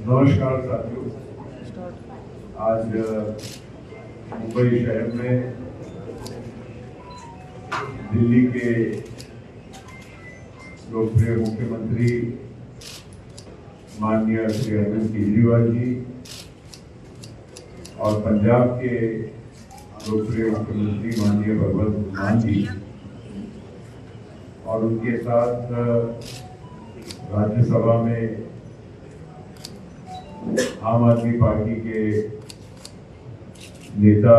नमस्कार साथियों। आज मुंबई शहर में दिल्ली के लोकप्रिय मुख्यमंत्री माननीय श्री अरविंद केजरीवाल जी और पंजाब के लोकप्रिय मुख्यमंत्री माननीय भगवंत मान जी और उनके साथ राज्यसभा में आम आदमी पार्टी के नेता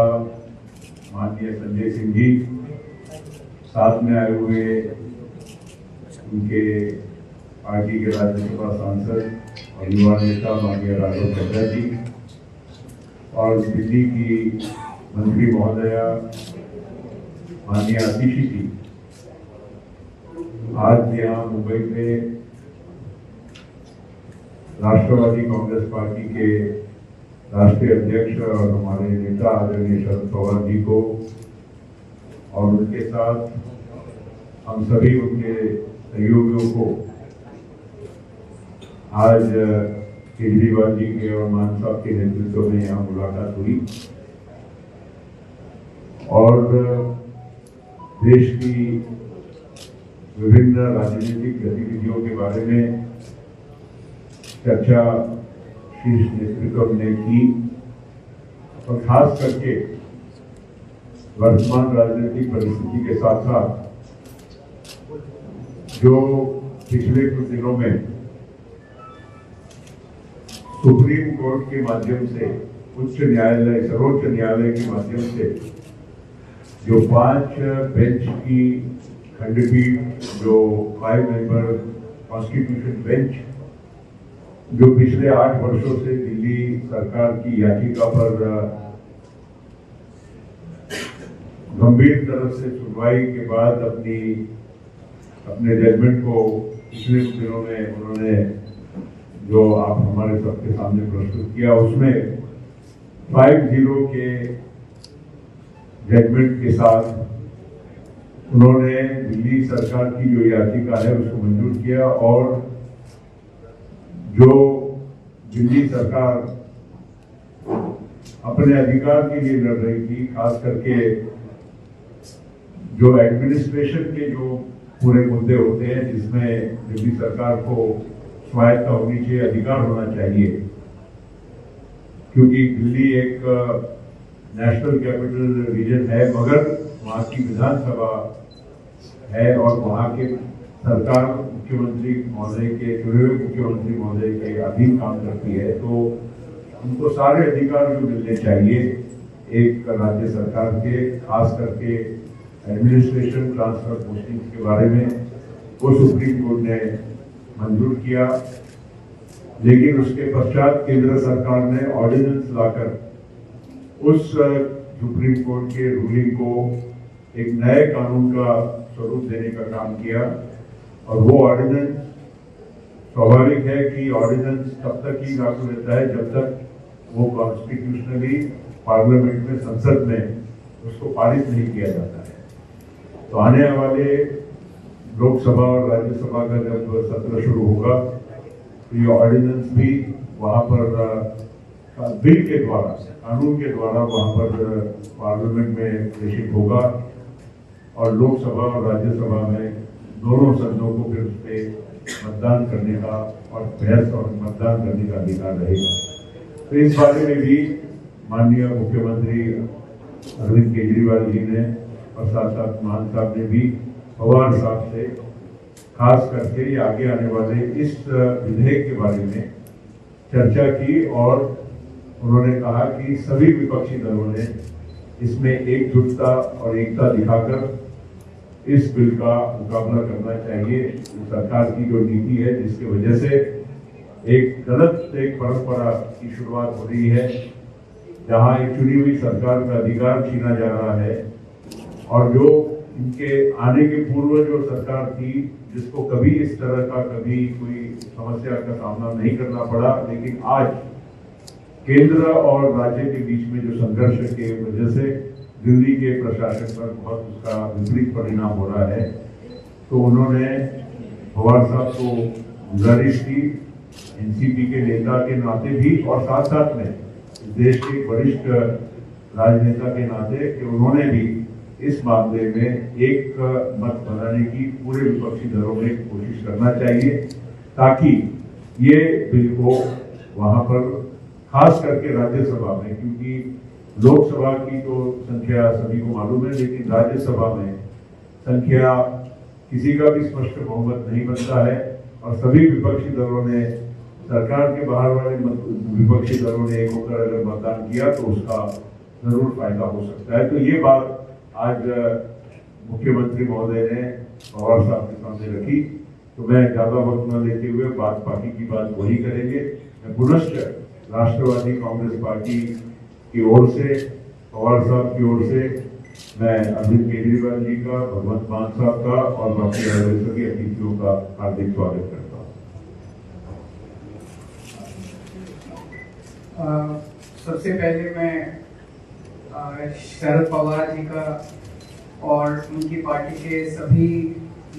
माननीय संजय सिंह जी, साथ में आए हुए उनके पार्टी के राज्यसभा सांसद और युवा नेता माननीय राघव चड्ढा जी और दिल्ली की मंत्री महोदया माननीय आतिशी जी आज यहाँ मुंबई में राष्ट्रवादी कांग्रेस पार्टी के राष्ट्रीय अध्यक्ष और हमारे नेता आदरणीय शरद पवार जी को और उनके साथ हम सभी उनके सहयोगियों को आज केजरीवाल जी के और मान साहब के नेतृत्व में यहाँ मुलाकात हुई और देश की विभिन्न राजनीतिक गतिविधियों के बारे में चर्चा शीर्ष नेतृत्व ने की और खास करके वर्तमान राजनीतिक परिस्थिति के साथ साथ जो पिछले कुछ दिनों में सुप्रीम कोर्ट के माध्यम से उच्च न्यायालय सर्वोच्च न्यायालय के माध्यम से जो 5 बेंच की खंडपीठ जो 5 मेंबर कॉन्स्टिट्यूशन बेंच जो पिछले 8 वर्षों से दिल्ली सरकार की याचिका पर गंभीर तरह से सुनवाई के बाद अपने जजमेंट को पिछले दिनों में उन्होंने जो आप हमारे सबके सामने प्रस्तुत किया उसमें 5-0 के जजमेंट के साथ उन्होंने दिल्ली सरकार की जो याचिका है उसको मंजूर किया और जो दिल्ली सरकार अपने अधिकार के लिए लड़ रही थी, खास करके जो एडमिनिस्ट्रेशन के जो पूरे मुद्दे होते हैं जिसमें दिल्ली सरकार को स्वायत्ता होनी चाहिए, अधिकार होना चाहिए, क्योंकि दिल्ली एक नेशनल कैपिटल रीजन है मगर वहाँ की विधानसभा है और वहाँ के सरकार मुख्यमंत्री महोदय के चुने हुए मुख्यमंत्री महोदय के अधीन काम करती है, तो उनको सारे अधिकार जो मिलने चाहिए एक राज्य सरकार के, खास करके एडमिनिस्ट्रेशन ट्रांसफर पोस्टिंग के बारे में वो सुप्रीम कोर्ट ने मंजूर किया। लेकिन उसके पश्चात केंद्र सरकार ने ऑर्डिनेंस लाकर उस सुप्रीम कोर्ट के रूलिंग को एक नए कानून का स्वरूप देने का काम किया और वो ऑर्डिनेंस स्वाभाविक है कि ऑर्डिनेंस तब तक ही लागू रहता है जब तक वो कॉन्स्टिट्यूशनली पार्लियामेंट में संसद में उसको पारित नहीं किया जाता है। तो आने वाले लोकसभा और राज्यसभा का जब सत्र शुरू होगा तो ये ऑर्डिनेंस भी वहाँ पर बिल के द्वारा कानून के द्वारा वहाँ पर पार्लियामेंट में प्रेषित होगा और लोकसभा और राज्यसभा में दोनों सदनों को फिर उस पर मतदान करने का और बहस और मतदान करने का अधिकार रहेगा। तो इस बारे में भी माननीय मुख्यमंत्री अरविंद केजरीवाल जी ने और साथ साथ मान साहब ने भी पवार साहब से खास करके आगे आने वाले इस विधेयक के बारे में चर्चा की और उन्होंने कहा कि सभी विपक्षी दलों ने इसमें एकजुटता और एकता दिखाकर इस बिल का मुकाबला करना चाहिए। सरकार की जो नीति है जिसकी वजह से एक गलत परंपरा की शुरुआत हो रही है जहां एक चुनी हुई सरकार का अधिकार छीना जा रहा है और जो इनके आने के पूर्व जो सरकार थी जिसको कभी इस तरह का कभी कोई समस्या का सामना नहीं करना पड़ा, लेकिन आज केंद्र और राज्य के बीच में जो संघर्ष के वजह से दिल्ली के प्रशासन पर बहुत उसका विपरीत परिणाम हो रहा है। तो उन्होंने पवार साहब को गुजारिश की एनसीपी के नेता के नाते भी और साथ साथ में देश के वरिष्ठ राजनेता के नाते कि उन्होंने भी इस मामले में एक मत बनाने की पूरे विपक्षी दलों में कोशिश करना चाहिए, ताकि ये बिल को वहां पर खास करके राज्यसभा में, क्योंकि लोकसभा की तो संख्या सभी को मालूम है, लेकिन राज्यसभा में संख्या किसी का भी स्पष्ट बहुमत नहीं बनता है और सभी विपक्षी दलों ने, सरकार के बाहर वाले विपक्षी दलों ने एक होकर अगर मतदान किया तो उसका जरूर फायदा हो सकता है। तो ये बात आज मुख्यमंत्री महोदय ने पवार साहब के सामने रखी, तो मैं ज्यादा वक्त न लेते हुए बाकी की बात वही करेंगे। मैं पुनश्च राष्ट्रवादी कांग्रेस पार्टी की ओर से, पवार साहब की ओर से मैं अरविंद केजरीवाल जी का, भगवंत मान साहब का और बाकी सभी अतिथियों का हार्दिक स्वागत करता हूँ। सबसे पहले मैं शरद पवार जी का और उनकी पार्टी के सभी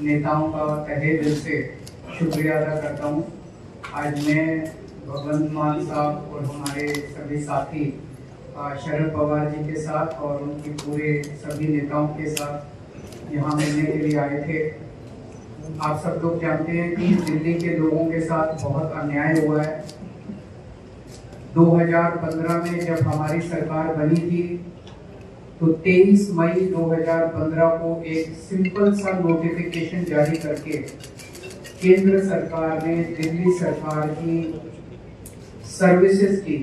नेताओं का तहे दिल से शुक्रिया अदा करता हूँ। आज मैं भगवंत मान साहब और हमारे सभी साथी शरद पवार जी के साथ और उनके पूरे सभी नेताओं के साथ यहाँ मिलने के लिए आए थे। आप सब लोग जानते हैं कि दिल्ली के लोगों के साथ बहुत अन्याय हुआ है। 2015 में जब हमारी सरकार बनी थी तो 23 मई 2015 को एक सिंपल सा नोटिफिकेशन जारी करके केंद्र सरकार ने दिल्ली सरकार की सर्विसेज की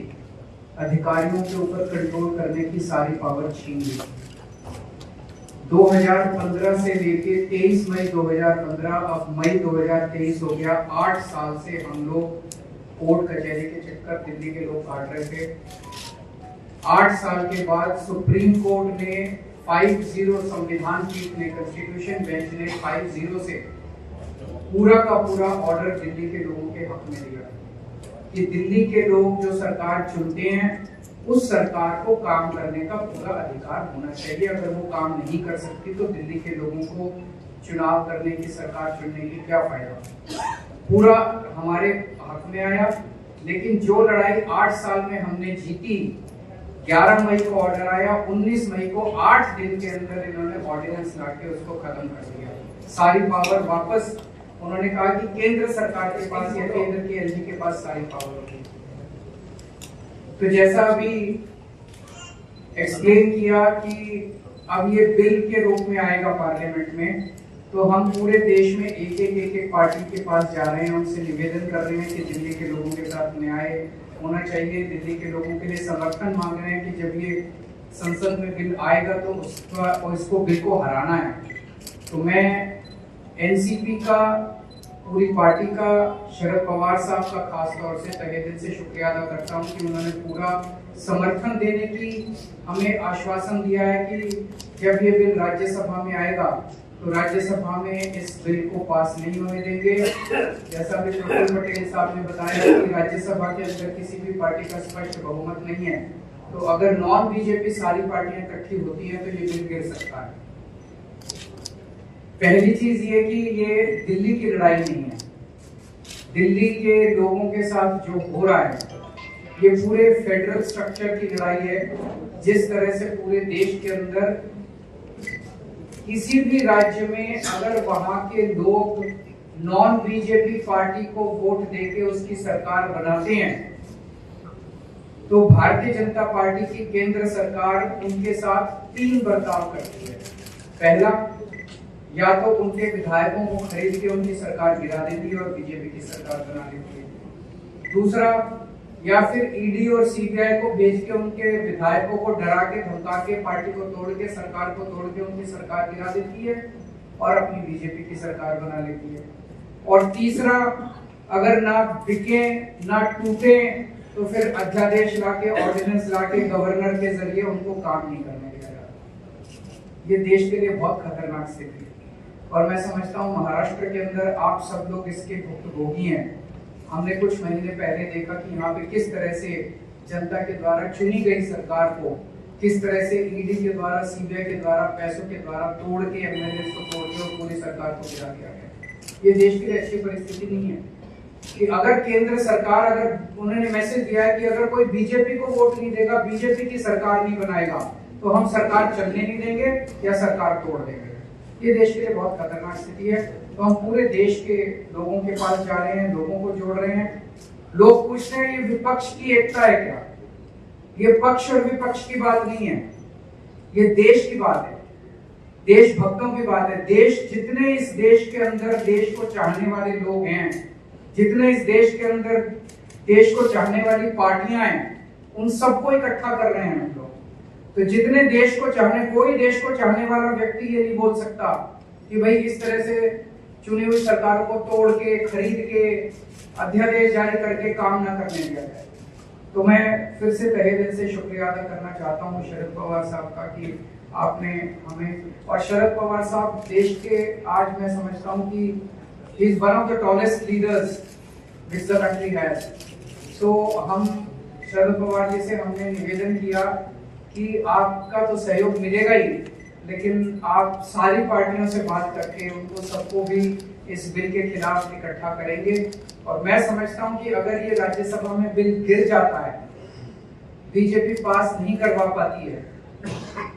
अधिकारियों के ऊपर कंट्रोल करने की सारी पावर छीन ली। 2015 से लेके 23 मई 2015, अब मई 2023 हो गया। 8 साल से हम लोग कोर्ट कचहरी के चक्कर दिल्ली के लोग काट रहे थे। 8 साल के बाद सुप्रीम कोर्ट ने 5-0 संविधान पीठ ने, कॉन्स्टिट्यूशन बेंच ने 5-0 से पूरा का पूरा ऑर्डर दिल्ली के लोगों के हक में दिया कि दिल्ली के लोग जो सरकार चुनते हैं उस सरकार को काम करने का पूरा अधिकार होना चाहिए। अगर वो काम नहीं कर सकती तो दिल्ली के लोगों को चुनाव करने की, सरकार चुनने की क्या फायदा। पूरा हमारे हक में आया। लेकिन जो लड़ाई 8 साल में हमने जीती, 11 मई को ऑर्डर आया, 19 मई को 8 दिन के अंदर इन्होंने ऑर्डिनेंस लाके उसको खत्म कर दिया। सारी पावर वापस, उन्होंने कहा कि केंद्र सरकार के पास या केंद्र के एलजी के पास सारी पावर होगी। तो जैसा अभी एक्सप्लेन किया कि अब ये बिल के रूप में आएगा पार्लियामेंट में, तो हम पूरे देश में एक पार्टी के पास जा रहे हैं, उनसे निवेदन कर रहे हैं कि दिल्ली के लोगों के साथ न्याय होना चाहिए। दिल्ली के लोगों के लिए समर्थन मांग रहे हैं कि जब ये संसद में बिल आएगा तो इसको बिल को हराना है। तो मैं एनसीपी का, पूरी पार्टी का, शरद पवार साहब का खास तौर से तहे दिल से शुक्रिया अदा करता हूं कि उन्होंने पूरा समर्थन देने की हमें आश्वासन दिया है कि जब ये बिल राज्यसभा में आएगा तो राज्यसभा में इस बिल को पास नहीं होने देंगे। जैसा भी प्रफुल्ल पटेल साहब ने बताया कि राज्यसभा के अंदर किसी भी पार्टी का स्पष्ट बहुमत नहीं है, तो अगर नॉन बीजेपी सारी पार्टियां इकट्ठी होती हैं तो ये बिल गिर सकता है। पहली चीज ये कि ये दिल्ली की लड़ाई नहीं है, दिल्ली के लोगों के साथ जो हो रहा है ये पूरे फेडरल स्ट्रक्चर की लड़ाई है। जिस तरह से पूरे देश के अंदर किसी भी राज्य में अगर वहां के लोग नॉन बीजेपी पार्टी को वोट देके उसकी सरकार बनाते हैं तो भारतीय जनता पार्टी की केंद्र सरकार उनके साथ 3 बर्ताव करती है। पहला, या तो उनके विधायकों को खरीद के उनकी सरकार गिरा देती है और बीजेपी की सरकार बना लेती है। दूसरा, या फिर ईडी और सीबीआई को भेज के उनके विधायकों को डरा के, धमका के, पार्टी को तोड़ के, सरकार को तोड़ के उनकी सरकार गिरा देती है और अपनी बीजेपी की सरकार बना लेती है। और तीसरा, अगर ना बिके ना टूटे तो फिर अध्यादेश लाके, ऑर्डिनेंस लाके गवर्नर के जरिए उनको काम नहीं करने दिया जाता। ये देश के लिए बहुत खतरनाक स्थिति है और मैं समझता हूँ महाराष्ट्र के अंदर आप सब लोग इसके भुक्तभोगी हैं। हमने कुछ महीने पहले देखा कि यहाँ पे किस तरह से जनता के द्वारा चुनी गई सरकार को किस तरह से ईडी के द्वारा, सीबीआई के द्वारा, पैसों के द्वारा तोड़ के, एमएलए को तोड़ के और पूरी सरकार को गिरा दिया गया। ये देश के लिए अच्छी परिस्थिति नहीं है। कि अगर केंद्र सरकार, अगर उन्होंने मैसेज दिया है कि अगर कोई बीजेपी को वोट नहीं देगा, बीजेपी की सरकार नहीं बनाएगा, तो हम सरकार चलने नहीं देंगे या सरकार तोड़ देंगे। ये देश के लिए बहुत खतरनाक स्थिति है। तो हम पूरे देश के लोगों के पास जा रहे हैं, लोगों को जोड़ रहे हैं। लोग पूछ रहे हैं ये विपक्ष की एकता है क्या? ये पक्ष और विपक्ष की बात नहीं है, ये देश की बात है, देशभक्तों की बात है। देश, जितने इस देश के अंदर देश को चाहने वाले लोग हैं, जितने इस देश के अंदर देश को चाहने वाली पार्टियां हैं, उन सबको इकट्ठा कर रहे हैं हम लोग। तो जितने देश को चाहने, कोई देश को चाहने वाला व्यक्ति ये नहीं बोल सकता कि भाई इस तरह से चुनी हुई सरकार को तोड़ के, खरीद के, अध्यादेश जारी करके काम ना करने दिया जाए। तो मैं फिर से तहे दिल से शुक्रिया अदा करना चाहता हूँ शरद पवार साहब का कि आपने हमें, और शरद पवार साहब देश के, आज मैं समझता हूँ कि he is one of the tallest leaders which the country has. So हम शरद पवार जी से हमने निवेदन किया कि आपका तो सहयोग मिलेगा ही, लेकिन आप सारी पार्टियों से बात करके उनको सबको भी इस बिल के खिलाफ इकट्ठा करेंगे। और मैं समझता हूं कि अगर ये राज्यसभा में बिल गिर जाता है, बीजेपी पास नहीं करवा पाती है,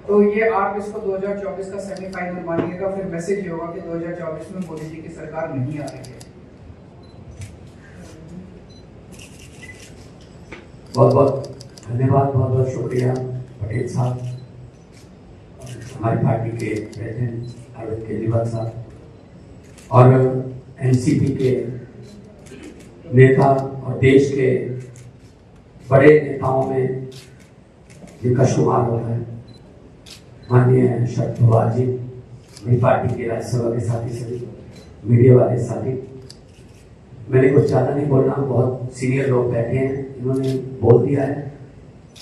तो ये आप इसको 2024 का सेमीफाइनल मानिएगा। फिर मैसेज ये होगा कि 2024 में मोदी जी की सरकार नहीं आ रही है। बहुत बहुत धन्यवाद, बहुत बहुत शुक्रिया पटेल साहब, हमारी पार्टी के प्रेसिडेंट अरविंद केजरीवाल साहब और एनसीपी के नेता और देश के बड़े नेताओं में जिनका शुमार होता है माननीय शरद पवार जी, मेरी पार्टी के राज्यसभा के साथी, सभी मीडिया वाले साथी। मैंने कुछ ज़्यादा नहीं बोलना, बहुत सीनियर लोग बैठे हैं, इन्होंने बोल दिया है।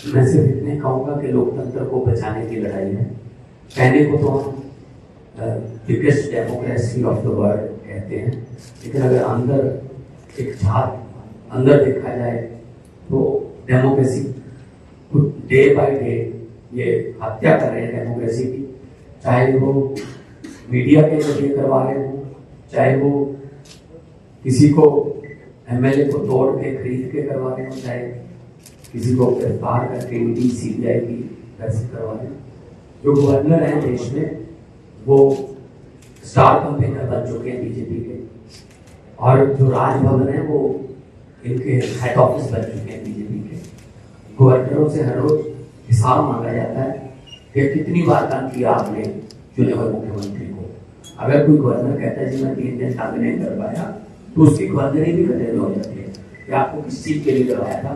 मैं सिर्फ इतने कहूँगा कि लोकतंत्र को बचाने की लड़ाई है। कहने को तो हम biggest democracy of the world कहते हैं, लेकिन अगर अंदर एक झाग अंदर देखा जाए तो डेमोक्रेसी डे बाय डे ये हत्या कर रहे हैं डेमोक्रेसी की। चाहे वो मीडिया के जरिए करवा रहे हो, चाहे वो किसी को एमएलए को तोड़ के खरीद के करवा रहे हो, चाहे किसी को गिरफ्तार करके ईडी सीबीआई की तरफ से करवा रहे हो। जो गवर्नर हैं देश में वो स्टार कैंपेनर बन चुके हैं बीजेपी के, और जो राजभवन है वो इनके हेड ऑफिस बन चुके हैं बीजेपी के। गवर्नरों से हर रोज हिसाब मांगा जाता है कि कितनी बार काम किया आपने चुने हुए मुख्यमंत्री को। अगर कोई गवर्नर कहता है जी मैं 3 दिन काम नहीं कर पाया, तो उसकी गवर्नरी भी खतरे हो जाती है कि आपको किस चीज के लिए करवाया था।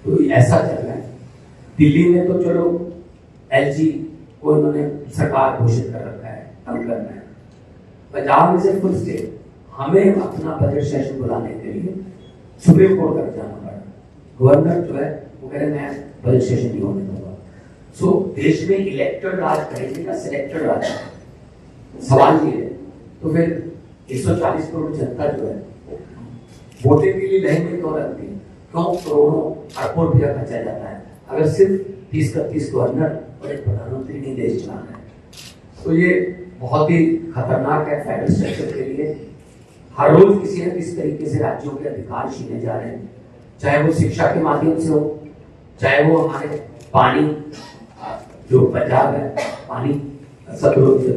तो ऐसा चल रहा है। दिल्ली में तो चलो एलजी को इन्होंने सरकार घोषित कर रखा है, तंग करना है। पंजाब में से फुल स्टेट हमें अपना बजट सेशन बुलाने के लिए सुप्रीम कोर्ट तक जाना पड़ा। गवर्नर जो है वो कह रहे मैं बजट सेशन नहीं होने दूंगा। सो देश में इलेक्टेड राज करेंगे का सिलेक्टेड राज, सवाल ये है। तो फिर 140 करोड़ जनता जो है वोटिंग के लिए लाइन में क्यों रखती है? क्यों करोड़ों अरबों रुपया खर्चा जाता है अगर सिर्फ 30-31 गवर्नर और एक प्रधानमंत्री नहीं देश चलाना है? तो ये बहुत ही खतरनाक है फेडरल स्ट्रक्चर के लिए। हर रोज किसी न किसी तरीके से राज्यों के अधिकार छीने जा रहे हैं, चाहे वो शिक्षा के माध्यम से हो, चाहे वो हमारे पानी, जो पंजाब है पानी सतलुज,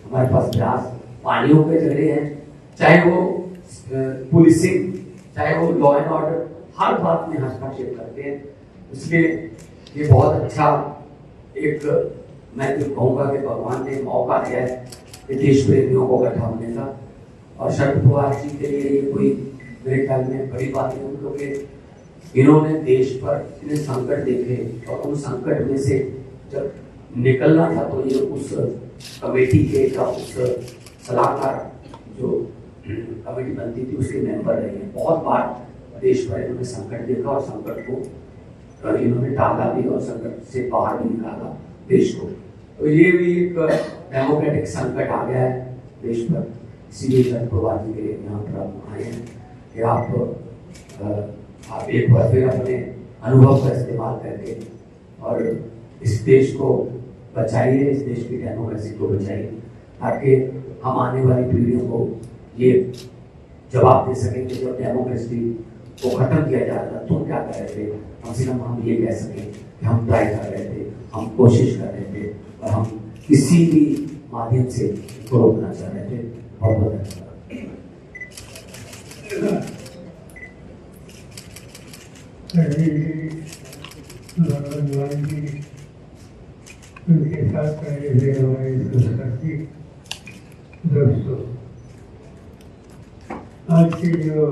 हमारे पास ब्यास, पानियों के झगड़े हैं, चाहे वो पुलिसिंग, चाहे वो लॉ एंड ऑर्डर, हर बात में हस्तक्षेप करते हैं। इसलिए ये बहुत अच्छा एक, मैं तो कहूँगा कि भगवान ने मौका दिया है कि देश प्रेमियों को इकट्ठा होने का। और शरद पवार जी के लिए ये कोई मेरे ख्याल में बड़ी बात नहीं, क्योंकि इन्होंने देश पर इतने संकट देखे और उन संकट में से जब निकलना था तो ये उस कमेटी के या उस सलाहकार जो कमेटी बनती थी उसके मेंबर रहे हैं। बहुत बार देश पर इन्होंने संकट देखा और संकट को इन्होंने टाला भी और संकट से बाहर भी निकाला देश को। तो ये भी एक डेमोक्रेटिक संकट आ गया है देश पर। इसीलिए शरद पवार जी के यहाँ पर आप आए हैं कि आप एक बार फिर अपने अनुभव का इस्तेमाल करके और इस देश को बचाइए, इस देश की डेमोक्रेसी को बचाइए, ताकि हम आने वाली पीढ़ियों को ये जवाब दे सकेंगे। जब डेमोक्रेसी को खत्म किया जा रहा था तो क्या कर रहे थे, कम से कम हम ये कह सकें कि हम ट्राई कर रहे थे, हम कोशिश कर रहे थे और हम किसी भी माध्यम से इसको रोकना चाह रहे थे। बहुत बहुत धन्यवाद। उनके साथ रहे थे हमारे संस्कृति दोस्तों, आज की जो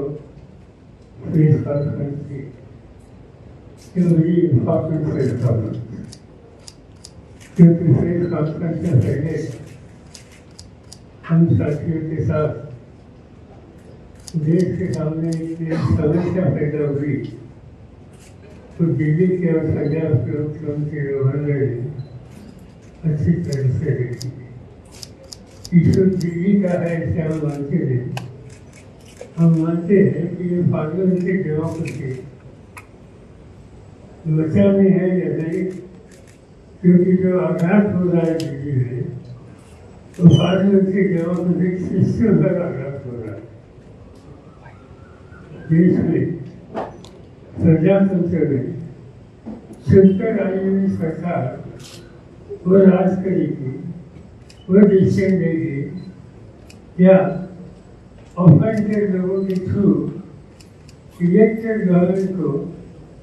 प्रेस कॉन्फ्रेंस थी ये बड़ी इम्पोर्टेंट प्रेस कॉन्फ्रेंस, क्योंकि प्रेस कॉन्फ्रेंस से पहले हम साथियों के साथ देश के सामने एक समस्या पैदा हुई तो दिल्ली के और पंजाब के मुख्यमंत्री गवर्नर ने अच्छी तरह से देखी। इशू दिल्ली का है ऐसे हम मानते हैं, हम मानते हैं कि ये पार्लियामेंट्री डेमोक्रेसी बचानी है या नहीं, क्योंकि जो आघात हो रहा है दिल्ली में तो पार्लियामेंट्री डेमोक्रेटिक सिस्टम पर आघात हो रहा है। देश में प्रजातंत्र में चुनकर आई हुई सरकार वो राज करेगी, वो डिसीजन देगी या अपॉइंटेड लोगों के थ्रू इलेक्टेड गवर्नमेंट को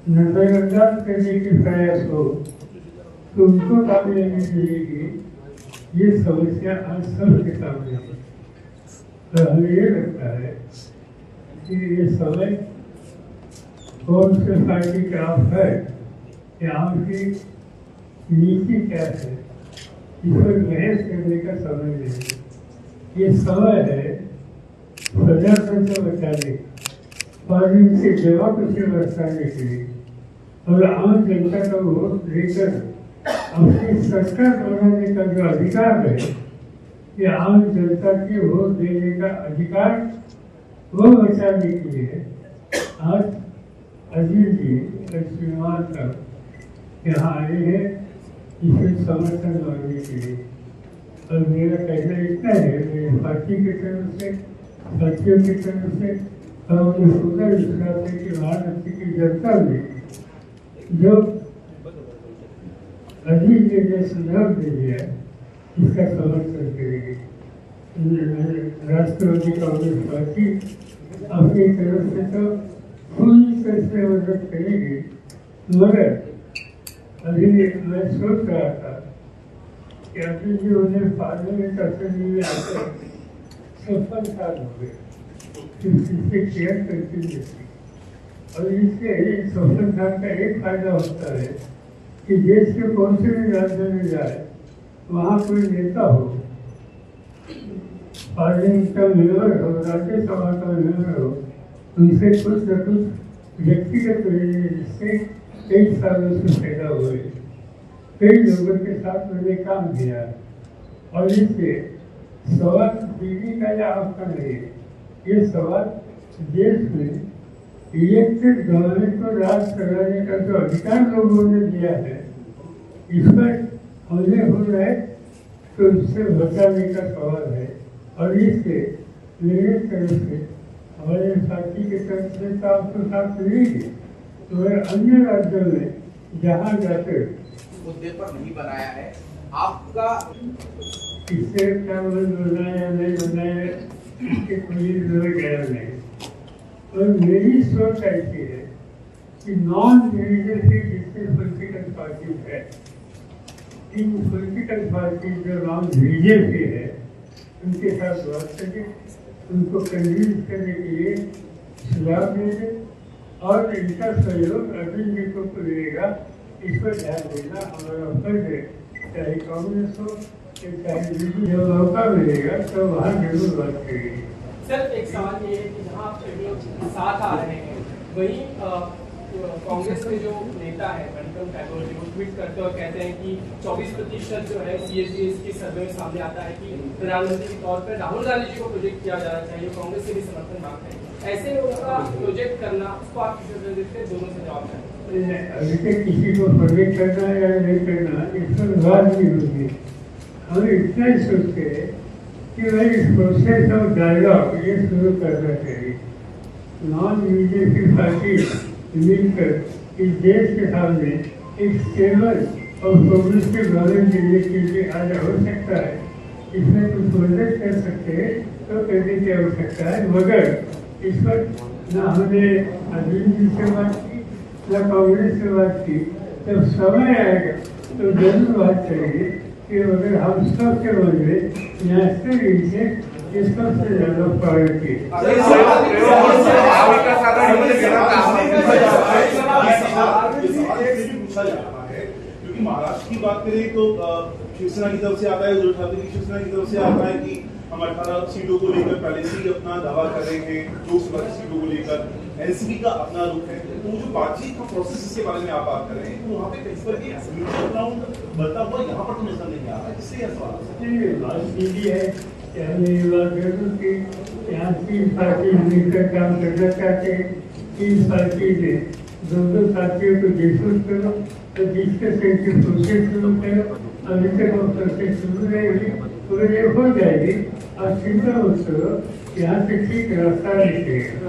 नजरअंदाज करने की प्रयास हो तो उनको कामयाबी मिलेगी। ये समस्या आज सबके सामने है और हमें ये लगता है कि ये समय कौन से पार्टी का आप है या आपकी नीति क्या है, इस पर बहस करने का समय नहीं। ये समय है प्रजातंत्र बचाने, पार्लियामेंट्री डेमोक्रेसी बचाने के लिए और आम जनता का वोट लेकर अपनी सरकार बनाने का जो अधिकार है, ये आम जनता के वोट देने का अधिकार वो बचाने के लिए आज अजीत जी श्रीमान तक यहाँ आए हैं इसे समर्थन मांगने के लिए। और मेरा कहना इतना है, मेरी पार्टी की तरफ से, साथियों की तरफ से और मुझे पूरा विश्वास है कि महाराष्ट्र की जनता में जो अजीत जी ने सुझाव दे दिया इसका समर्थन करेगी। राष्ट्रवादी कांग्रेस पार्टी अपनी तरफ से तो पूरी तरह से मदद करेगी, मगर अभी मैं सोच रहा था कि अभी जो उन्हें पार्लियामेंट असेंबली में आकर 56 साल हो गए इससे केयर करती थी और इससे 56 साल का एक फायदा होता है कि देश के कौन से भी राज्य में जाए वहाँ कोई नेता हो, पार्लियामेंट का मेंबर हो, राज्यसभा का मेंबर हो, उनसे कुछ न कुछ व्यक्तिगत जिससे कई सालों से पैदा हुए, कई लोगों के साथ मैंने काम किया और इससे सवाल दिल्ली का या आपका नहीं, ये सवाल देश में इलेक्टेड गवर्नमेंट को राज कराने का जो अधिकार लोगों ने दिया है इस पर हमले हो रहे तो इससे बचाने का सवाल है। और इससे मेरे तरफ से हमारे साथी के तरफ से तो आपको साथ मिलेगी तो अन्य राज्यों में जहाँ जाकर मुद्दे पर नहीं बनाया है आपका, इससे क्या बनाया नहीं बनाया इसके कोई गया नहीं। और मेरी सोच ऐसी है कि नॉन रिलीजियसली जितने पॉलिटिकल पार्टी है, इन पॉलिटिकल पार्टी जो नॉन रिलीजियसली है उनके साथ बात करके उनको कन्विंस करने के लिए सुझाव देंगे और इनका सहयोग अरविंद जी को मिलेगा, इस पर ध्यान देना हमारा फर्ज है। चाहे कांग्रेस हो चाहे बीजेपी, जब मौका मिलेगा तो वहाँ जरूर बात करेंगे। सर एक सवाल ये है कि जहाँ आप शेड्यूल साथ आ रहे हैं वहीं कांग्रेस के जो नेता है मणिकम टैगोर जी वो ट्वीट करते और कहते हैं कि 24% जो है CAGS की सर्वे में सामने आता है कि प्रधानमंत्री के तौर पर राहुल गांधी जी को प्रोजेक्ट किया जाना चाहिए, कांग्रेस से भी समर्थन मांगते हैं। ऐसे में उनका प्रोजेक्ट करना उसको आप किस तरह देखते हैं, दोनों से जवाब दें। अभी तक किसी को प्रोजेक्ट करना है या नहीं करना इस पर बात नहीं होगी। हम इतना ही सोचते हैं कि कि भाई प्रोसेस ऑफ डायलॉग ये शुरू करना चाहिए। नॉन बीजेपी पार्टी मिलकर इस देश के सामने एक स्टेबल और प्रोग्रेसिव गवर्नमेंट देने के लिए आज हो सकता है। इसमें कुछ मदद कर सकते हैं तो करने की आवश्यकता है, मगर इस पर न हमने अरविंद जी से बात की न कांग्रेस से बात की। जब समय आएगा तो जरूर बात करेंगे कि अगर हम सबके मन में नेशनल इंटरेस्ट ये सबसे ज्यादा प्रायोरिटी है। क्योंकि महाराष्ट्र की बात करें तो शिवसेना की तरफ से आता है, उद्धव ठाकरे की शिवसेना की तरफ से आता है कि हम 18 सीटों को लेकर पहले से ही अपना दावा कर रहे हैं, लोकसभा की सीटों को लेकर एनसीपी का अपना रुख है। तो जो बातचीत का प्रोसेस इसके बारे में आप बात कर रहे हैं, तो वहाँ पे कहीं पर म्यूचुअल ग्राउंड बनता हुआ यहाँ पर तो नजर नहीं आ रहा है। इससे यह सवाल बात सीधी है कि हमने ये बात जरूर की, यहाँ 3 पार्टी मिलकर काम करना चाहते हैं। 3 पार्टी ने 2 साथियों को डिस्कस करो, तो डिस्कशन की प्रोसेस शुरू करो। अभी तक वो प्रोसेस शुरू नहीं हुई, तो ये हो जाएगी। और चिंता मत करो, यहाँ से ठीक रास्ता निकलेगा।